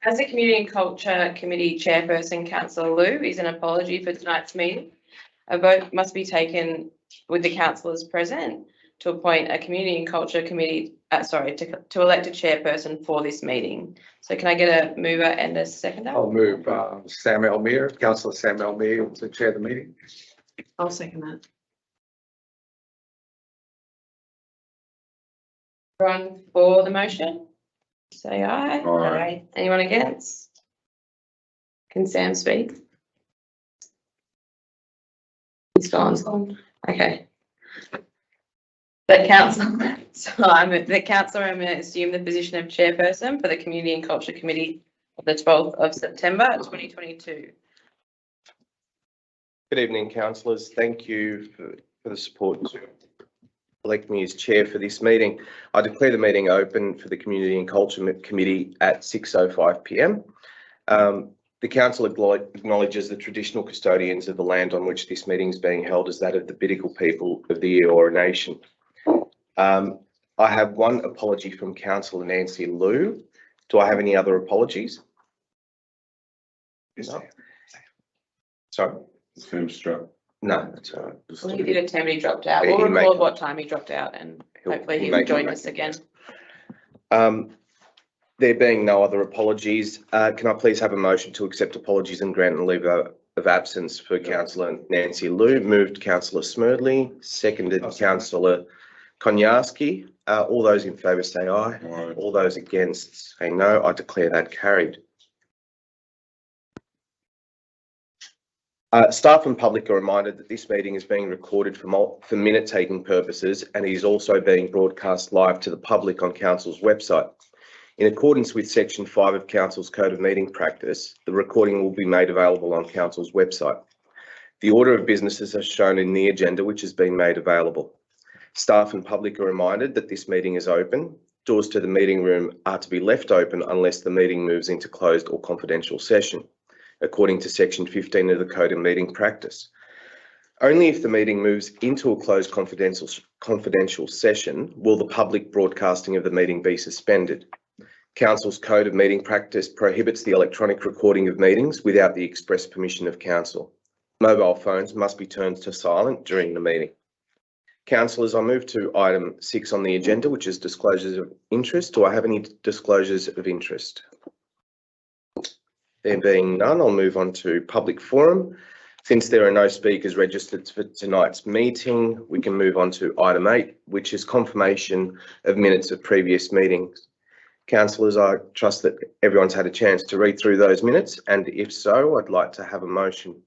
As the Community and Culture Committee Chairperson, Councillor Liu, is an apology for tonight's meeting. A vote must be taken with the councillors present to appoint a Community and Culture Committee, to elect a chairperson for this meeting. So can I get a mover and a seconder? I'll move Sam Elmere, Councillor Sam Elmere, to chair the meeting. I'll second that. Everyone for the motion? Say aye. Aye. Anyone against? Can Sam speak? He's gone. Okay. The councillor, the councillor, I'm going to assume the position of chairperson for the Community and Culture Committee of the 12th of September 2022. Good evening, councillors. Thank you for the support to elect me as chair for this meeting. I declare the meeting open for the Community and Culture Committee at 6:05 p.m. The council acknowledges the traditional custodians of the land on which this meeting is being held as that of the Bidjigal people of the Eora Nation. I have one apology from Councillor Nancy Liu. Do I have any other apologies? No. Sorry. No, that's all right. Well, he did attempt, he dropped out. He We'll may record come. what time he dropped out and hopefully he may will join come us back. again. There being no other apologies, can I please have a motion to accept apologies and grant a leave of absence for Councillor Nancy Liu? Moved Councillor Smerdley, seconded Councillor Konyarsky. All those in favour say aye. Aye. All those against say no. I declare that carried. Staff and public are reminded that this meeting is being recorded for minute-taking purposes and is also being broadcast live to the public on Council's website. In accordance with Section 5 of Council's Code of Meeting Practice, the recording will be made available on Council's website. The order of business is as shown in the agenda, which has been made available. Staff and public are reminded that this meeting is open. Doors to the meeting room are to be left open unless the meeting moves into closed or confidential session, according to Section 15 of the Code of Meeting Practice. Only if the meeting moves into a closed confidential session will the public broadcasting of the meeting be suspended. Council's Code of Meeting Practice prohibits the electronic recording of meetings without the express permission of Council. Mobile phones must be turned to silent during the meeting. Councillors, I move to item 6 on the agenda, which is disclosures of interest. Do I have any disclosures of interest? There being none, I'll move on to public forum. Since there are no speakers registered for tonight's meeting, we can move on to item 8, which is confirmation of minutes of previous meetings. Councillors, I trust that everyone's had a chance to read through those minutes, and if so, I'd like to have a motion.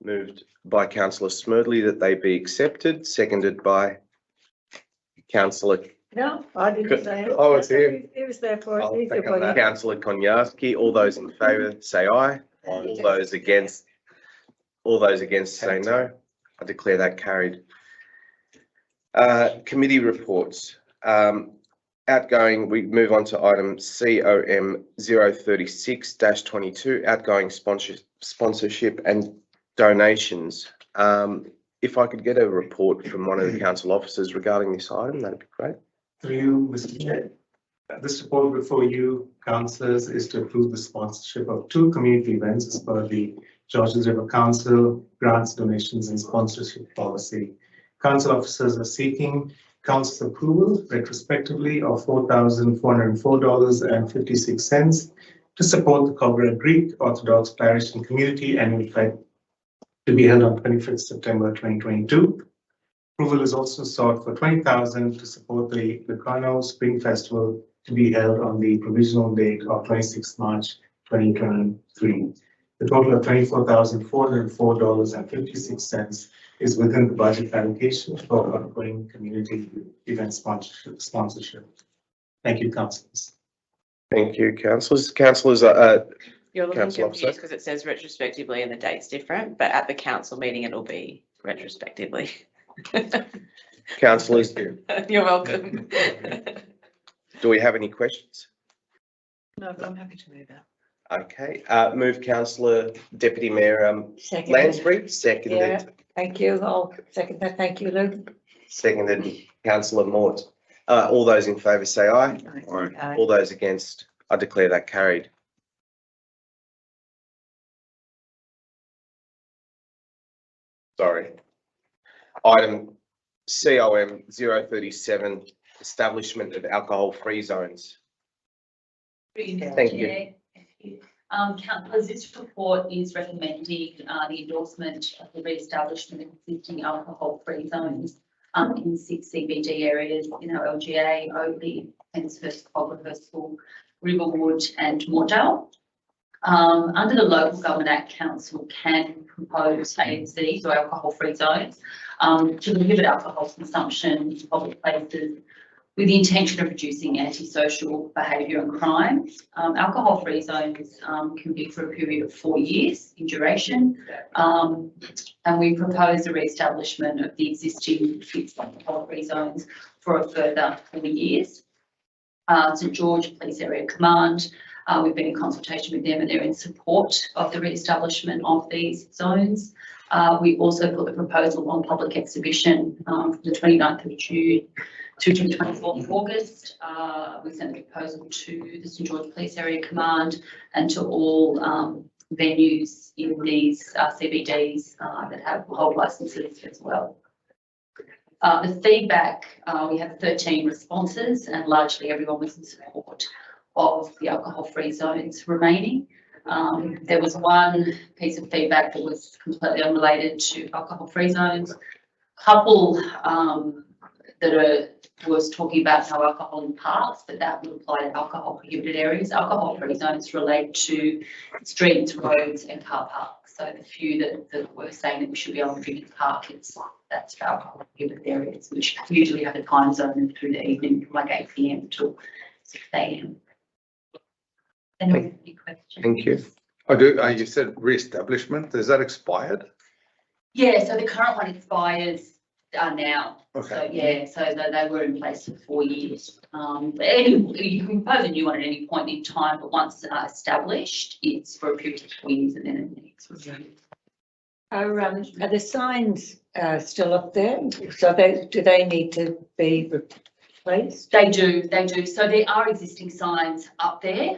Moved by Councillor Smerdley that they be accepted, seconded by Councillor No, I didn't say it. Oh, it's here. It was there for I'll it. second that. Councillor Konyarsky. All those in favour say aye. All those against say no. I declare that carried. Committee reports. Outgoing, we move on to item COM 036-22, outgoing sponsorship and donations. If I could get a report from one of the council officers regarding this item, that'd be great. Through you, Mr. Chair. This report before you, councillors, is to approve the sponsorship of 2 community events as per the Georges River Council grants, donations and sponsorship policy. Council officers are seeking council's approval retrospectively of $4,404.56 to support the Cobra Greek Orthodox Parish and Community Annual Fete to be held on 25th September 2022. Approval is also sought for $20,000 to support the Lucano Spring Festival to be held on the provisional date of 26th March 2023. The total of $24,404.56 is within the budget allocation for ongoing community event sponsorship. Thank you, councillors. Thank you, councillors. Councillors, You're looking Councillor confused Officer. because it says retrospectively and the date's different, but at the council meeting, it'll be retrospectively. councillors, You're welcome. do we have any questions? No, but I'm happy to move that. Okay, move Councillor Deputy Mayor Second. Lansbury, seconded, Thank you. I'll second that. Thank you, Luke. seconded Councillor Mort. All those in favour say aye. Aye. All those against, I declare that carried. Sorry. Item COM 037, establishment of alcohol-free zones. Thank you. Councillors, this report is recommending the endorsement of the re-establishment of existing alcohol-free zones in 6 CBD areas in our LGA, Oakley, Penshurst, Cobblehurst, Riverwood and Moordale. Under the Local Government Act, Council can propose ANZs or alcohol-free zones to prohibit alcohol consumption in public places with the intention of reducing antisocial behaviour and crime. Alcohol-free zones can be for a period of 4 years in duration, and we propose the re-establishment of the existing fixed alcohol-free zones for a further 4 years. St George Police Area Command, we've been in consultation with them and they're in support of the re-establishment of these zones. We also put the proposal on public exhibition from the 29th of June to the 24th of August. We sent the proposal to the St George Police Area Command and to all venues in these CBDs that have hold licences as well. The feedback, we have 13 responses and largely everyone was in support of the alcohol-free zones remaining. There was one piece of feedback that was completely unrelated to alcohol-free zones. Couple was talking about no alcohol in parks, but that would apply to alcohol prohibited areas. Alcohol-free zones relate to streets, roads and car parks. So the few that were saying that we should be able to drink in the park, that's for alcohol prohibited areas, which usually have a time zone through the evening from like 8 PM till 6 AM. Any questions? Thank you. I do, you said re-establishment, is that expired? Yeah, so the current one expires now. Okay. So yeah, so they were in place for 4 years. You can propose a new one at any point in time, but once established, it's for a period of 4 years and then it needs review. Are the signs still up there? So do they need to be replaced? They do. So there are existing signs up there.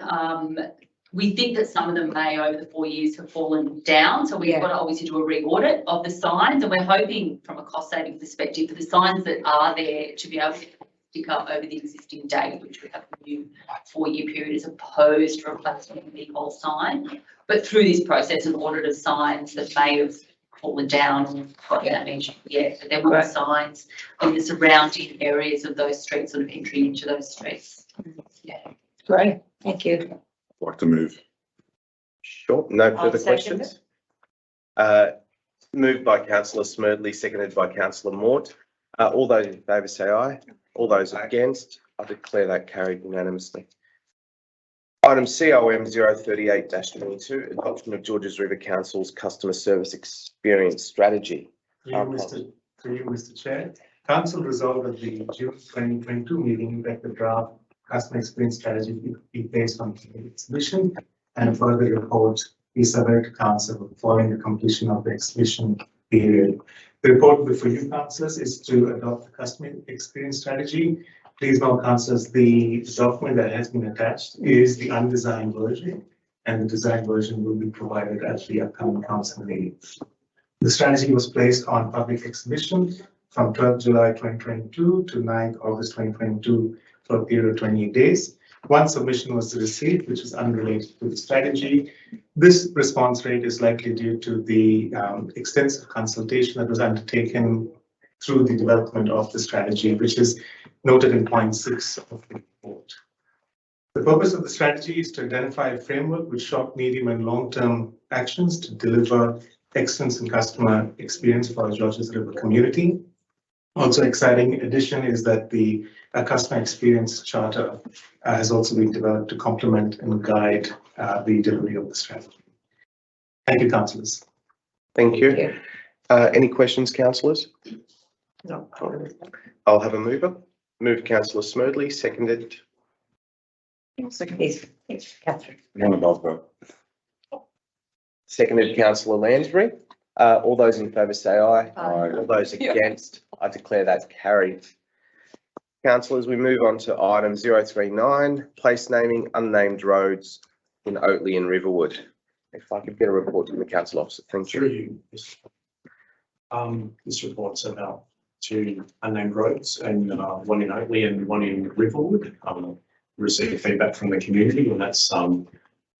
We think that some of them may over the 4 years have fallen down. So we've got to obviously do a re-audit of the signs and we're hoping from a cost saving perspective for the signs that are there to be able to stick up over the existing date, which we have a new 4-year period as opposed to replacing the whole sign. But through this process, an audit of signs that may have fallen down or got damaged, but there were signs in the surrounding areas of those streets, sort of entry into those streets. Yeah. Great, thank you. Like to move. Sure, no I'll further second questions. Moved by councillor Smerdley, seconded by councillor Mort. All those in favour say aye. All those against, I declare that carried unanimously. Item COM 038-22, adoption of Georges River Council's customer service experience strategy. Through you, Mr. Chair. Council resolved at the June 2022 meeting that the draft customer experience strategy be based on the exhibition and a further report be submitted to council following the completion of the exhibition period. The report before you, councillors, is to adopt the customer experience strategy. Please note, councillors, the document that has been attached is the undesigned version, and the designed version will be provided at the upcoming council meeting. The strategy was placed on public exhibition from 12th July 2022 to 9th August 2022 for a period of 28 days. One submission was received, which is unrelated to the strategy. This response rate is likely due to the extensive consultation that was undertaken through the development of the strategy, which is noted in point 6 of the report. The purpose of the strategy is to identify a framework with short, medium, and long-term actions to deliver excellence in customer experience for our Georges River community. Also exciting addition is that the customer experience charter has also been developed to complement and guide the delivery of the strategy. Thank you, councillors. Thank you. Any questions, councillors? No. I'll have a mover. Move councillor Smerdley, seconded. It's Catherine. Seconded councillor Lansbury. All those in favour say aye. Aye. All those against, I declare that carried. Councillors, we move on to item 039, place naming unnamed roads in Oatley and Riverwood. If I could get a report from the council officer, thank you. Through you. This report's about 2 unnamed roads and one in Oatley and one in Riverwood. Received feedback from the community, and that's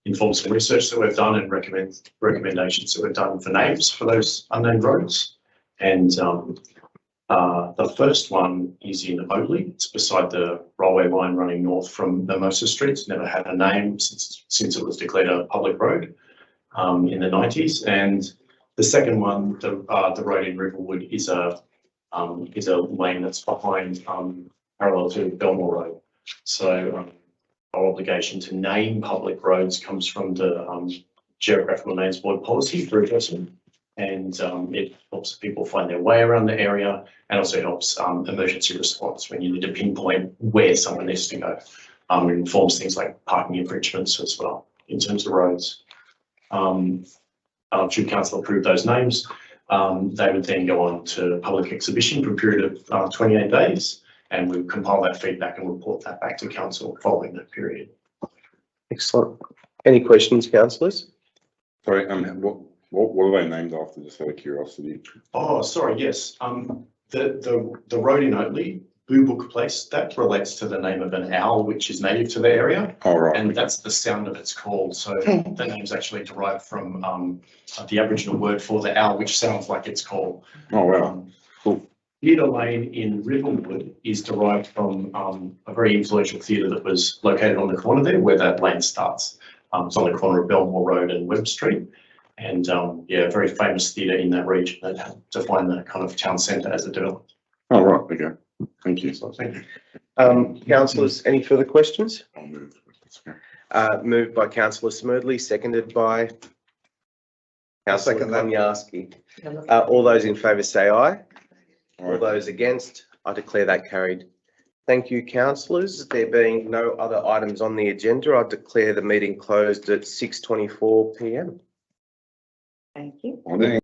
informed some research that we've done and recommendations that we've done for names for those unnamed roads. And the first one is in Oatley. It's beside the railway line running north from Mimosa Street. It's never had a name since it was declared a public road in the 90s. And the second one, the road in Riverwood, is a lane that's behind parallel to Belmore Road. So our obligation to name public roads comes from the Geographical Names Board policy for adjustment. And it helps people find their way around the area, and also helps emergency response when you need to pinpoint where someone needs to go. It informs things like parking infringements as well in terms of roads. Should council approve those names, they would then go on to public exhibition for a period of 28 days, and we compile that feedback and report that back to council following that period. Excellent. Any questions, councillors? Sorry, what are they named after, just out of curiosity? Oh, sorry, yes. The road in Oatley, Boobook Place, that relates to the name of an owl which is native to the area. Oh, right. And that's the sound of its call. So the name's actually derived from the Aboriginal word for the owl, which sounds like its call. Oh, wow. Cool. Theatre Lane in Riverwood is derived from a very influential theatre that was located on the corner there where that lane starts. It's on the corner of Belmore Road and Webb Street. And yeah, a very famous theatre in that region that defined the kind of town centre as it developed. Oh, right, okay. Thank you. So thank you. Councillors, any further questions? I'll move. That's okay. Moved by councillor Smerdley, seconded by councillor second that. Konyaski. All those in favour say aye. All All right. those against, I declare that carried. Thank you, councillors. There being no other items on the agenda, I declare the meeting closed at 6:24 p.m. Thank you. Well, then-